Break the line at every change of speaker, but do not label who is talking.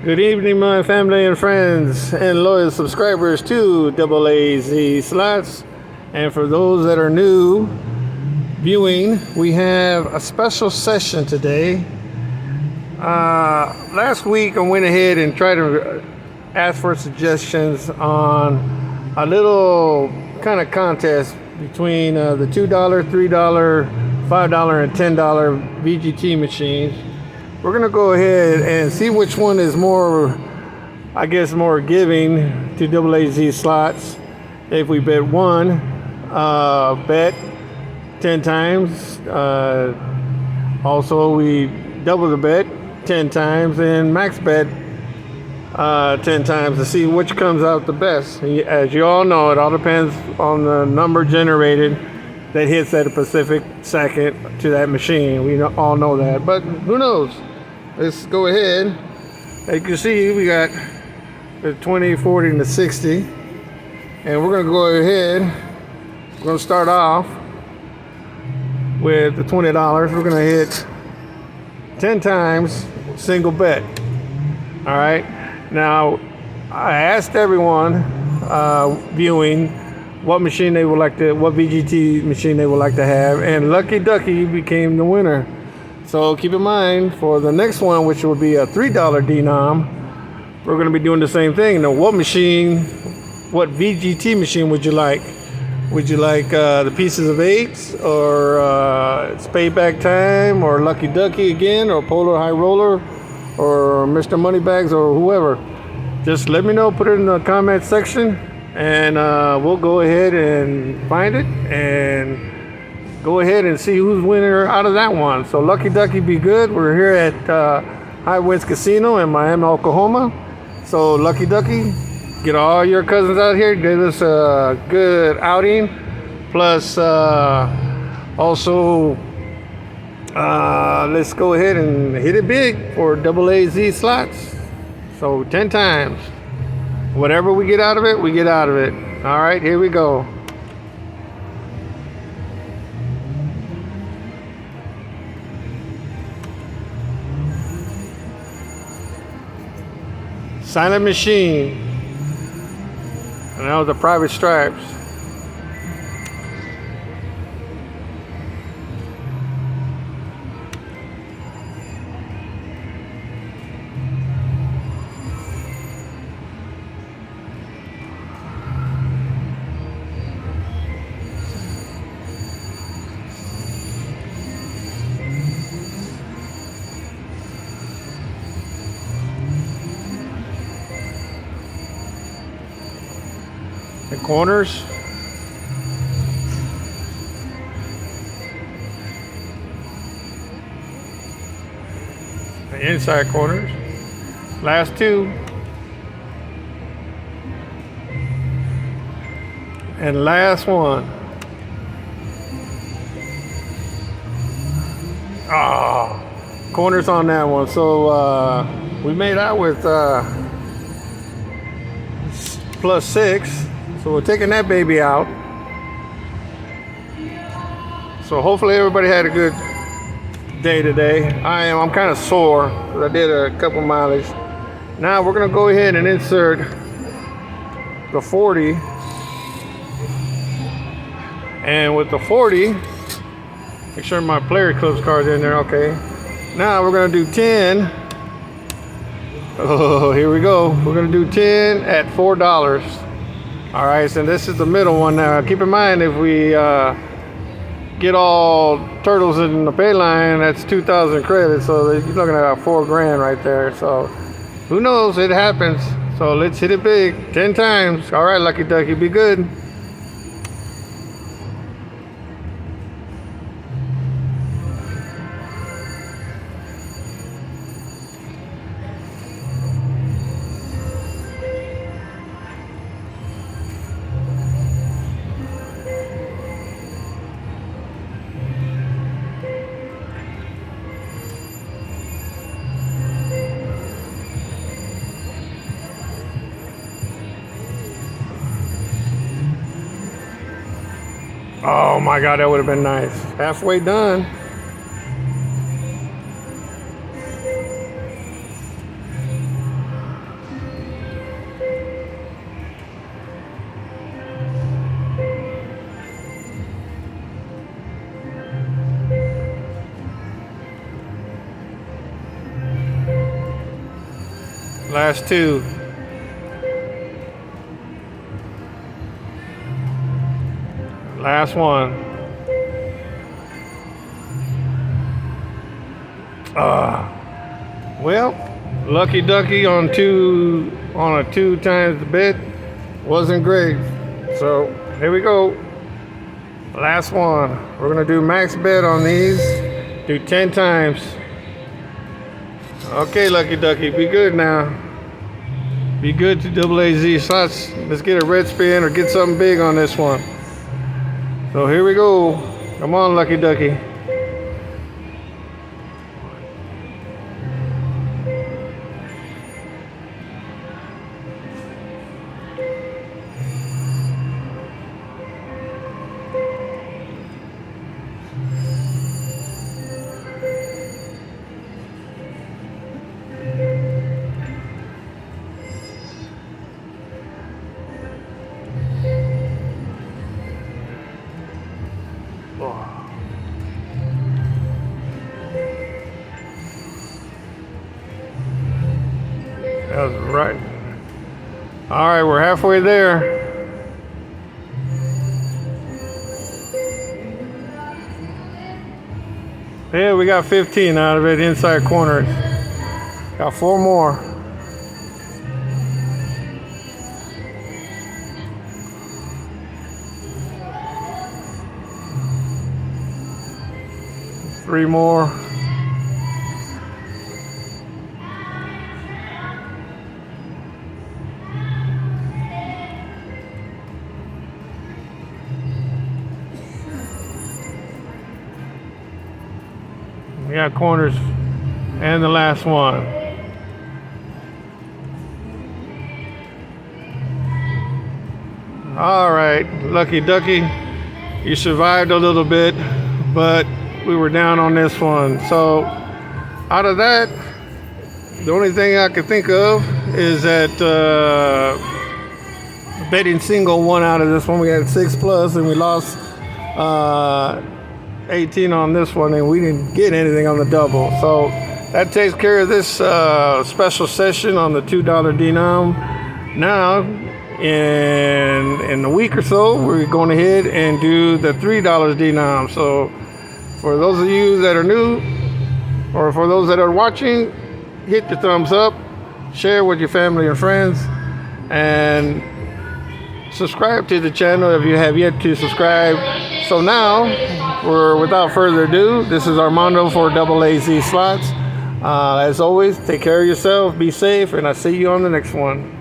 Good evening, my family and friends and loyal subscribers to Double AZ Slots. And for those that are new viewing, we have a special session today. Last week, I went ahead and tried to ask for suggestions on a little kind of contest between the $2, $3, $5, and $10 VGT machines. We're gonna go ahead and see which one is more, I guess, more giving to Double AZ Slots. If we bet one, bet 10 times. Also, we double the bet 10 times and max bet 10 times to see which comes out the best. As you all know, it all depends on the number generated that hits at a specific second to that machine. We all know that, but who knows? Let's go ahead. As you can see, we got the 20, 40, and the 60. And we're gonna go ahead. We're gonna start off with the $20. We're gonna hit 10 times single bet. All right. Now, I asked everyone viewing what machine they would like to, what VGT machine they would like to have, and Lucky Ducky became the winner. So keep in mind for the next one, which will be a $3 Denom, we're going to be doing the same thing. Now, what machine, what VGT machine would you like? Would you like the Pieces of Eights, or it's Payback Time, or Lucky Ducky again, or Polar High Roller, or Mr. Moneybags, or whoever? Just let me know. Put it in the comment section, and we'll go ahead and find it and go ahead and see who's winner out of that one. So Lucky Ducky, be good. We're here at High Winds Casino in Miami, Oklahoma. So Lucky Ducky, get all your cousins out here. Give us a good outing. Plus, also, let's go ahead and hit it big for Double AZ Slots. So 10 times. Whatever we get out of it, we get out of it. All right, here we go. Silent Machine, and that was the Private Stripes. The corners. The inside corners. Last two. And last one. Ah, corners on that one. So we made out with +6. So we're taking that baby out. So hopefully everybody had a good day today. I'm kind of sore because I did a couple mileage. Now we're gonna go ahead and insert the 40. And with the 40, make sure my player clips card's in there, okay. Now we're gonna do 10. Oh, here we go. We're gonna do 10 at $4. All right, so this is the middle one now. Keep in mind, if we get all turtles in the pay line, that's 2,000 credits. So you're looking at about $4 right there. So who knows? It happens. So let's hit it big 10 times. All right, Lucky Ducky, be good. Oh my God, that would have been nice. Halfway done. Last two. Last one. Well, lucky ducky on a 2 times the bet wasn't great. So here we go. Last one. We're gonna do max bet on these. Do 10 times. Okay, lucky ducky, be good now. Be good to double AZ slots. Let's get a red spin or get something big on this one. So here we go. Come on, lucky ducky. That was right. All right, we're halfway there. Yeah, we got 15 out of it inside corners. Got 4 more. Three more. We got corners and the last one. All right, lucky ducky, you survived a little bit, but we were down on this one. So out of that, the only thing I could think of is that betting single won out of this one. We had 6+ and we lost 18 on this one, and we didn't get anything on the double. So that takes care of this special session on the $2 denom. Now in a week or so, we're going ahead and do the $3 denom. So for those of you that are new, or for those that are watching, hit the thumbs up, share with your family and friends, and subscribe to the channel if you have yet to subscribe. So now, without further ado, this is Armando for Double AZ Slots. As always, take care of yourself, be safe, and I'll see you on the next one.